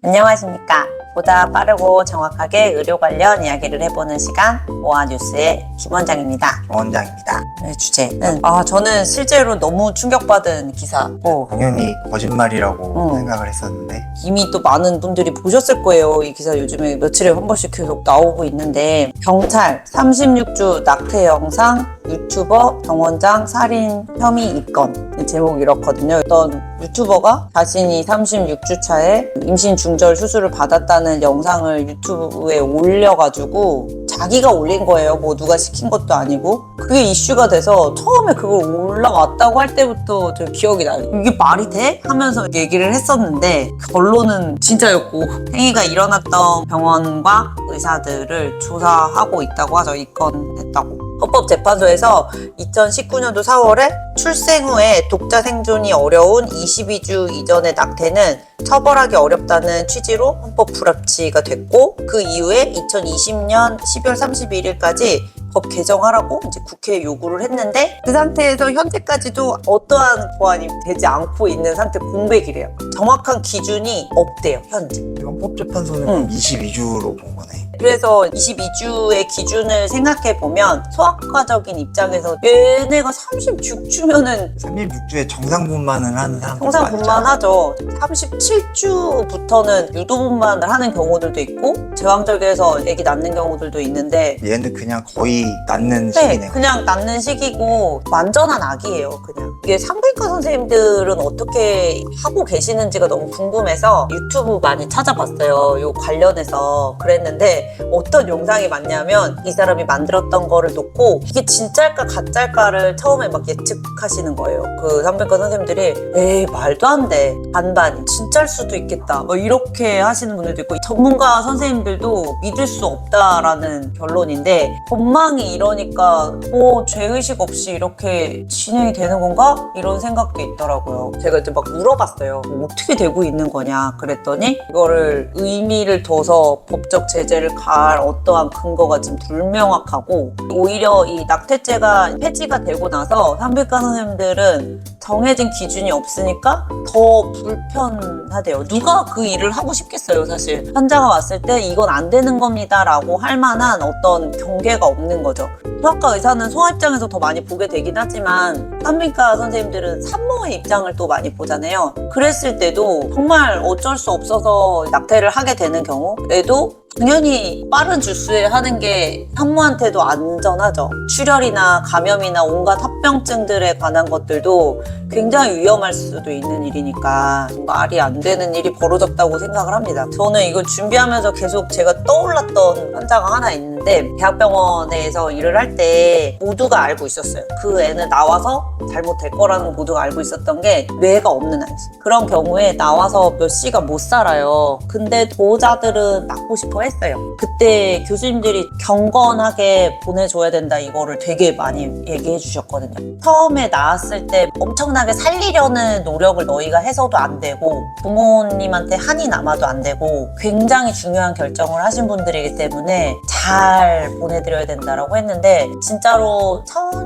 안녕하십니까. 보다 빠르고 정확하게 의료 관련 이야기를 해보는 시간 모아뉴스의 김원장입니다. 원장입니다. 오늘 주제는 저는 실제로 너무 충격받은 기사고 당연히 거짓말이라고 생각을 했었는데 이미 또 많은 분들이 보셨을 거예요. 이 기사 요즘에 며칠에 한 번씩 계속 나오고 있는데 경찰 36주 낙태 영상 유튜버 병원장 살인 혐의 입건 제목이 이렇거든요. 어떤 유튜버가 자신이 36주 차에 임신 중절 수술을 받았다는 영상을 유튜브에 올려가지고 자기가 올린 거예요. 뭐 누가 시킨 것도 아니고. 그게 이슈가 돼서 처음에 그걸 올라왔다고 할 때부터 저 기억이 나요. 이게 말이 돼? 하면서 얘기를 했었는데 결론은 진짜였고 행위가 일어났던 병원과 의사들을 조사하고 있다고 하죠. 입건했다고. 헌법재판소에서 2019년도 4월에 출생 후에 독자 생존이 어려운 22주 이전의 낙태는 처벌하기 어렵다는 취지로 헌법 불합치가 됐고 그 이후에 2020년 12월 31일까지 법 개정하라고 이제 국회에 요구를 했는데 그 상태에서 현재까지도 어떠한 보완이 되지 않고 있는 상태 공백이래요. 정확한 기준이 없대요, 현재. 헌법재판소는 22주로 본 거네. 그래서 22주의 기준을 생각해보면 소아과적인 입장에서 얘네가 36주면은 36주에 정상분만을 하는 사람도 정상분만 하죠. 37주부터는 유도분만을 하는 경우들도 있고 제왕절개에서 아기 낳는 경우들도 있는데 얘는 그냥 거의 낳는 네, 시기네. 그냥 낳는 시기고 완전한 아기예요. 그냥 이게 산부인과 선생님들은 어떻게 하고 계시는지가 너무 궁금해서 유튜브 많이 찾아봤어요. 요 관련해서 그랬는데 어떤 영상이 맞냐면 이 사람이 만들었던 거를 놓고 이게 진짜일까 가짜일까를 처음에 막 예측하시는 거예요. 그 산부인과 선생님들이 에이 말도 안 돼. 반반 진짜일 수도 있겠다. 뭐 이렇게 하시는 분들도 있고 전문가 선생님들도 믿을 수 없다라는 결론인데 법망이 이러니까 죄의식 없이 이렇게 진행이 되는 건가? 이런 생각도 있더라고요. 제가 이제 막 물어봤어요. 어떻게 되고 있는 거냐 그랬더니 이거를 의미를 둬서 법적 제재를 가할 어떠한 근거가 지금 불명확하고 오히려 이 낙태죄가 폐지가 되고 나서 산부인과 선생님들은 정해진 기준이 없으니까 더 불편하대요. 누가 그 일을 하고 싶겠어요, 사실. 환자가 왔을 때 이건 안 되는 겁니다 라고 할 만한 어떤 경계가 없는 거죠. 소아과 의사는 소아 입장에서 더 많이 보게 되긴 하지만 산부인과 선생님들은 산모의 입장을 또 많이 보잖아요. 그랬을 때도 정말 어쩔 수 없어서 낙태를 하게 되는 경우에도 당연히 빠른 주수에 하는 게 산모한테도 안전하죠. 출혈이나 감염이나 온갖 합병증들에 관한 것들도 굉장히 위험할 수도 있는 일이니까 말이 안 되는 일이 벌어졌다고 생각을 합니다. 저는 이걸 준비하면서 계속 제가 떠올랐던 환자가 하나 있는데 대학병원에서 일을 할 때 모두가 알고 있었어요. 그 애는 나와서 잘못될 거라는 거 모두가 알고 있었던 게 뇌가 없는 아이였어요. 그런 경우에 나와서 몇 시간 못 살아요. 근데 보호자들은 낳고 싶어 했어요. 그때 교수님들이 경건하게 보내줘야 된다 이거를 되게 많이 얘기해 주셨거든요. 처음에 나왔을 때 엄청나게 살리려는 노력을 너희가 해서도 안 되고 부모님한테 한이 남아도 안 되고 굉장히 중요한 결정을 하신 분들이기 때문에 잘 보내드려야 된다라고 했는데 진짜로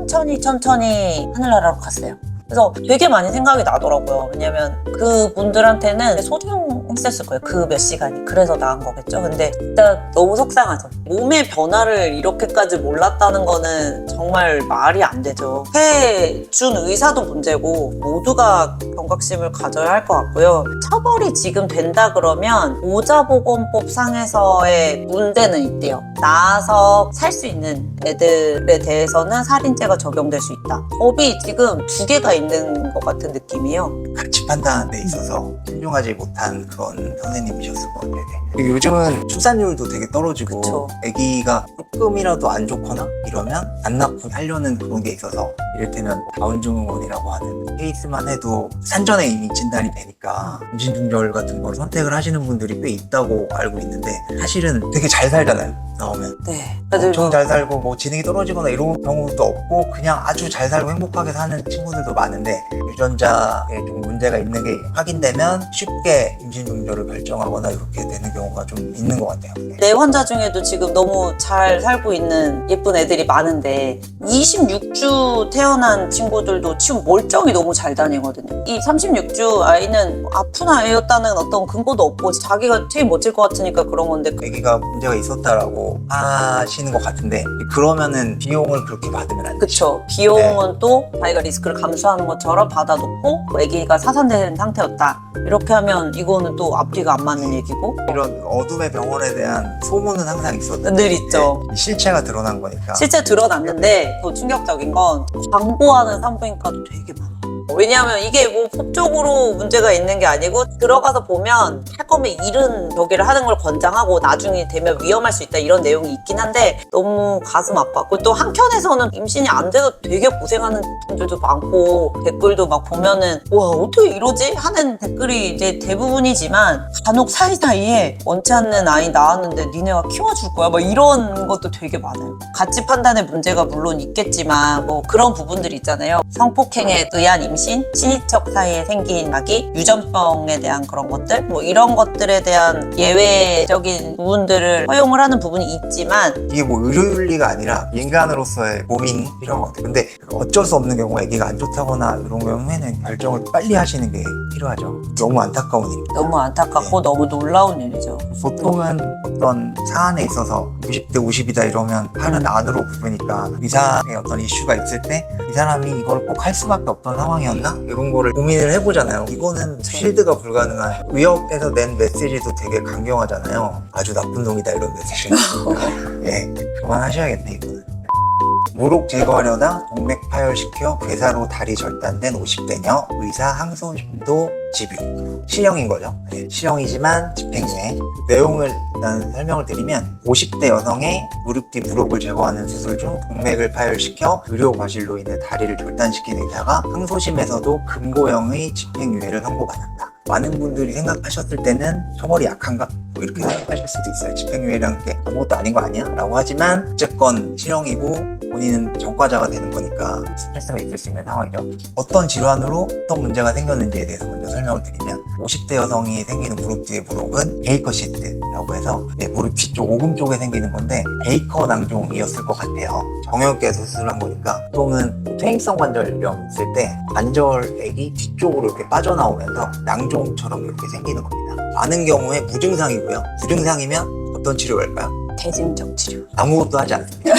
천천히 하늘나라로 갔어요. 그래서 되게 많이 생각이 나더라고요. 왜냐면 그분들한테는 소중했었을 거예요. 그 몇 시간이. 그래서 나은 거겠죠. 근데 진짜 너무 속상하죠. 몸의 변화를 이렇게까지 몰랐다는 거는 정말 말이 안 되죠. 해준 의사도 문제고 모두가 경각심을 가져야 할 것 같고요. 처벌이 지금 된다 그러면 보자보건법 상에서의 문제는 있대요. 나아서 살 수 있는 애들에 대해서는 살인죄가 적용될 수 있다. 법이 지금 두 개가 있는 것 같은 느낌이에요. 같이 판단하는 데 있어서 신중하지 못한 그런 선생님이셨을 것 같아요. 그리고 요즘은 출산율도 되게 떨어지고 그쵸. 아기가 조금이라도 안 좋거나 이러면 안 낳고 하려는 그런 게 있어서 이를테면 다운증후군이라고 하는 케이스만 해도 산전에 이미 진단이 되니까 임신 중절 같은 걸 선택을 하시는 분들이 꽤 있다고 알고 있는데 사실은 되게 잘 살잖아요. 나오면 네. 엄청 잘 살고 뭐 지능이 떨어지거나 이런 경우도 없고 그냥 아주 잘 살고 행복하게 사는 친구들도 많은데 유전자에 좀 문제가 있는 게 확인되면 쉽게 임신 종료를 결정하거나 이렇게 되는 경우가 좀 있는 것 같아요. 내 환자 중에도 지금 너무 잘 살고 있는 예쁜 애들이 많은데 26주 태어난 친구들도 지금 멀쩡히 너무 잘 다니거든요. 이 36주 아이는 아픈 아이였다는 어떤 근거도 없고 자기가 되게 멋질 것 같으니까 그런 건데 아기가 문제가 있었다라고 하시는 것 같은데 그러면은 비용을 그렇게 받으면 안 되죠. 그쵸. 비용은 또 자기가 리스크를 감수하는 것처럼 받아놓고 아기가 사산된 상태였다. 이렇게 하면 이거는 또 앞뒤가 안 맞는 얘기고 이런 어둠의 병원에 대한 소문은 항상 있었는데 늘 있죠. 실체가 드러난 거니까. 실제 드러났는데 더 충격적인 건 광고하는 산부인과도 되게 많아. 왜냐하면 이게 뭐 법적으로 문제가 있는 게 아니고 들어가서 보면 할 거면 이른 저기를 하는 걸 권장하고 나중에 되면 위험할 수 있다 이런 내용이 있긴 한데 너무 가슴 아팠고 또 한켠에서는 임신이 안 돼서 되게 고생하는 분들도 많고 댓글도 막 보면은 와 어떻게 이러지? 하는 댓글이 이제 대부분이지만 간혹 사이사이에 원치 않는 아이 낳았는데 니네가 키워줄 거야 막 이런 것도 되게 많아요. 가치 판단의 문제가 물론 있겠지만 뭐 그런 부분들이 있잖아요. 성폭행에 의한 임신, 친인척 사이에 생긴 아기, 유전병에 대한 그런 것들 뭐 이런 것들에 대한 예외적인 부분들을 허용을 하는 부분이 있지만 이게 뭐 의료윤리가 아니라 인간으로서의 고민 이런 것 같아요. 근데 어쩔 수 없는 경우가 아기가 안 좋다거나 이런 경우에는 결정을 빨리 하시는 게 필요하죠. 너무 안타까운 일입니다. 너무 안타깝고 너무 놀라운 일이죠. 보통은 어떤 사안에 있어서 90대 50이다 이러면 하는 안으로 부르니까 의사의 어떤 이슈가 있을 때 이 사람이 이걸 꼭 할 수밖에 없던 상황이었나? 이런 거를 고민을 해보잖아요. 이거는 실드가 불가능한 의협에서 낸 메시지도 되게 강경하잖아요. 아주 나쁜 놈이다 이런 메시지. 예, 그만하셔야겠네 이거는. 무릎 제거하려다 동맥 파열시켜 괴사로 다리 절단된 50대녀 의사 항소심도 집유. 실형인 거죠. 네, 실형이지만 집행유예. 내용을 일단 설명을 드리면 50대 여성의 무릎 뒤 무릎을 제거하는 수술 중 동맥을 파열시켜 의료 과실로 인해 다리를 절단시킨 의사가 항소심에서도 금고형의 집행유예를 선고받았다. 많은 분들이 생각하셨을 때는 처벌이 약한가? 뭐 이렇게 생각하실 수도 있어요. 집행유예라는 게 아무것도 아닌 거 아니야? 라고 하지만 어쨌건 실형이고 본인은 전과자가 되는 거니까 스트레스가 있을 수 있는 상황이죠. 어떤 질환으로 어떤 문제가 생겼는지에 대해서 먼저 설명을 드리면 50대 여성이 생기는 무릎 뒤의 무릎은 베이커 시트라고 해서 무릎 뒤쪽 오금 쪽에 생기는 건데 베이커 낭종이었을 것 같아요. 정형외과에서 수술한 거니까 보통은 퇴행성 관절염 있을 때 관절액이 뒤쪽으로 이렇게 빠져나오면서 낭종처럼 이렇게 생기는 겁니다. 많은 경우에 무증상이고요. 무증상이면 어떤 치료할까요? 대증적 치료. 아무것도 하지 않습니다.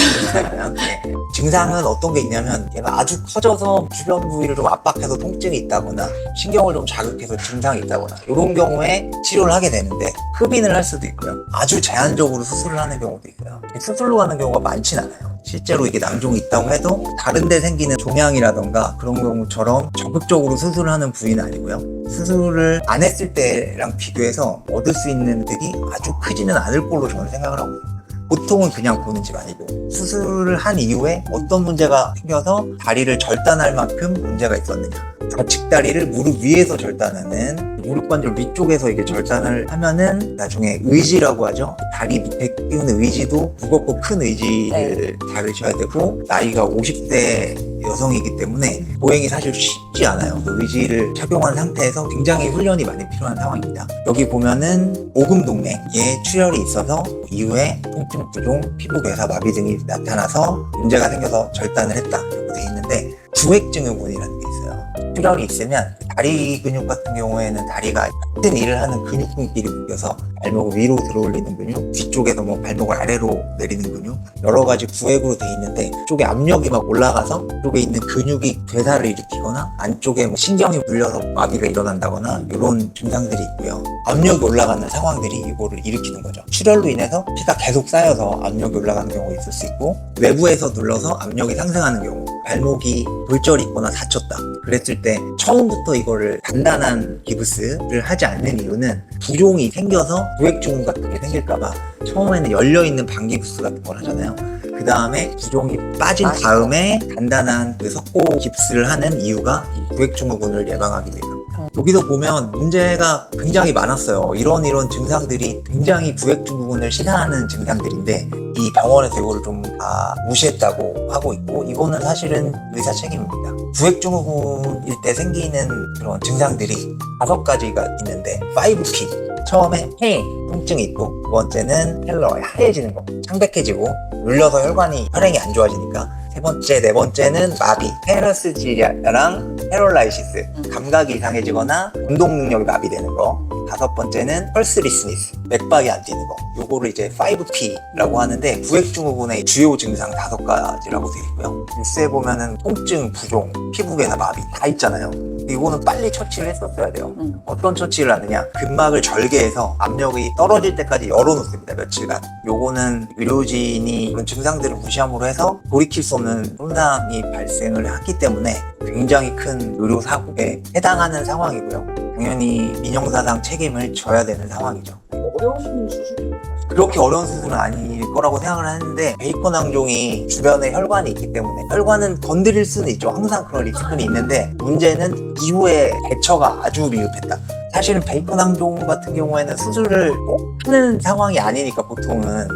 네. 증상은 어떤 게 있냐면 얘가 아주 커져서 주변 부위를 좀 압박해서 통증이 있다거나 신경을 좀 자극해서 증상이 있다거나 이런 경우에 치료를 하게 되는데 흡인을 할 수도 있고요. 아주 제한적으로 수술을 하는 경우도 있고요. 수술로 가는 경우가 많진 않아요. 실제로 이게 낭종이 있다고 해도 다른 데 생기는 종양이라던가 그런 경우처럼 적극적으로 수술을 하는 부위는 아니고요. 수술을 안 했을 때랑 비교해서 얻을 수 있는 득이 아주 크지는 않을 걸로 저는 생각을 하고 있습니다. 보통은 그냥 보는 집 아니고 수술을 한 이후에 어떤 문제가 생겨서 다리를 절단할 만큼 문제가 있었느냐. 좌측 다리를 무릎 위에서 절단하는 무릎 관절 위쪽에서 이게 절단을 하면은 나중에 의지라고 하죠. 다리 밑에 끼우는 의지도 무겁고 큰 의지를 다루셔야 되고 나이가 50대 여성이기 때문에 보행이 사실 쉽지 않아요. 그 의지를 착용한 상태에서 굉장히 훈련이 많이 필요한 상황입니다. 여기 보면은 오금 동맥에 출혈이 있어서 이후에 통증, 부종, 피부 괴사, 마비 등이 나타나서 문제가 생겨서 절단을 했다 이렇게 돼 있는데 구획증후군이라는 게 있어요. 출혈이 있으면 다리 근육 같은 경우에는 다리가 같은 일을 하는 근육끼리 묶여서 발목을 위로 들어올리는 근육, 뒤쪽에서 뭐 발목을 아래로 내리는 근육 여러 가지 구획으로 돼 있는데 쪽에 압력이 막 올라가서 쪽에 있는 근육이 괴사를 일으키거나 안쪽에 뭐 신경이 눌려서 마비가 일어난다거나 이런 증상들이 있고요. 압력이 올라가는 상황들이 이거를 일으키는 거죠. 출혈로 인해서 피가 계속 쌓여서 압력이 올라가는 경우가 있을 수 있고 외부에서 눌러서 압력이 상승하는 경우 발목이 골절이 있거나 다쳤다 그랬을 때 처음부터 이거를 단단한 기부스를 하지 않는 이유는 부종이 생겨서 구획증후군 같은 게 생길까봐 처음에는 열려있는 반기부스 같은 걸 하잖아요. 그 다음에 부종이 빠진 다음에 단단한 그 석고 깁스를 하는 이유가 이 구획증후군을 예방하기 위해서입니다. 여기서 보면 문제가 굉장히 많았어요. 이런 증상들이 굉장히 구획증후군을 시사하는 증상들인데 이 병원에서 이거를 좀 다 무시했다고 하고 있고, 이거는 사실은 의사 책임입니다. 구획증후군일 때 생기는 그런 증상들이 5가지가 있는데 5P, 처음에 페인, 통증이 있고, 두 번째는 펠러, 하얘지는 거, 창백해지고 눌려서 혈관이 안 좋아지니까, 세 번째, 네 번째는 마비, 페러스지아랑 페롤라이시스, 감각이 이상해지거나 운동 능력이 마비되는 거, 다섯 번째는 펄스리스니스, 맥박이 안 뛰는 거. 요거를 이제 5P라고 하는데 구획증후군의 주요 증상 5가지라고 되어 있고요. 뉴스에 보면은 통증, 부종, 피부계나 마비 다 있잖아요. 이거는 빨리 처치를 했었어야 돼요. 어떤 처치를 하느냐, 근막을 절개해서 압력이 떨어질 때까지 열어놓습니다. 며칠간. 요거는 의료진이 그런 증상들을 무시함으로 해서 돌이킬 수 없는 손상이 발생을 했기 때문에 굉장히 큰 의료사고에 해당하는 상황이고요. 당연히 민형사상 책임을 져야 되는 상황이죠. 어려운 수술이에요. 그렇게 어려운 수술은 아닐 거라고 생각을 하는데, 베이컨 항종이 주변에 혈관이 있기 때문에 혈관은 건드릴 수는 있죠. 항상 그런 리스크는 있는데, 문제는 이후에 대처가 아주 미흡했다. 사실은 베이컨 항종 같은 경우에는 수술을 꼭 하는 상황이 아니니까 보통은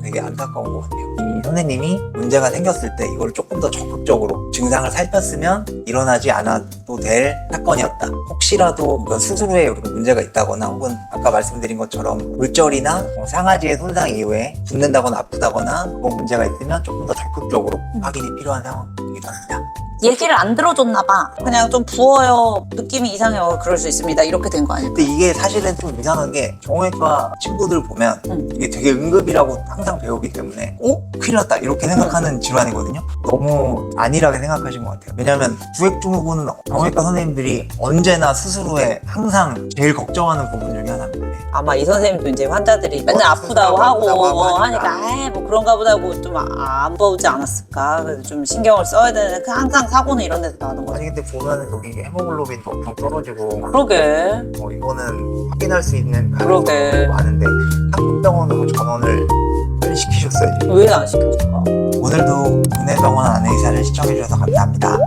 되게 안타까운 것 같아요. 이 선생님이 문제가 생겼을 때 이걸 조금 더 적극적으로 증상을 살폈으면 일어나지 않아도 될 사건이었다. 혹시라도 수술 후에 문제가 있다거나, 혹은 아까 말씀드린 것처럼 골절이나 상아지의 손상 이후에 붓는다거나 아프다거나 그런 문제가 있으면 조금 더 적극적으로 확인이 필요한 상황이기도 합니다. 얘기를 안 들어줬나 봐. 그냥 좀 부어요, 느낌이 이상해요, 그럴 수 있습니다. 이렇게 된 거 아닐까? 근데 이게 사실은 좀 이상한 게, 정형외과 친구들 보면 이게 되게 응급이라고 항상 배우기 때문에 큰일 났다 이렇게 생각하는 질환이거든요. 너무 안일하게 생각하신 것 같아요. 왜냐하면 구획증후군은 정형외과 선생님들이 언제나 수술 후에 항상 제일 걱정하는 부분 중에 하나입니다. 아마 이 선생님도 이제 환자들이 맨날 아프다고 하고 하니까 뭐 그런가 보다 하고 좀 안 보지 않았을까. 그래서 좀 신경을 써야 되는데 항상 사고는 이런 데서 나는 거지. 아니 근데 보면 여기 헤모글로빈도 엄청 떨어지고, 그러게. 이거는 확인할 수 있는 그러게. 가능성이 많은데 한국병원으로 전원을 빨리 시키셨어야지. 왜 안 시켰을까? 오늘도 국내병원 안의사를 시청해주셔서 감사합니다.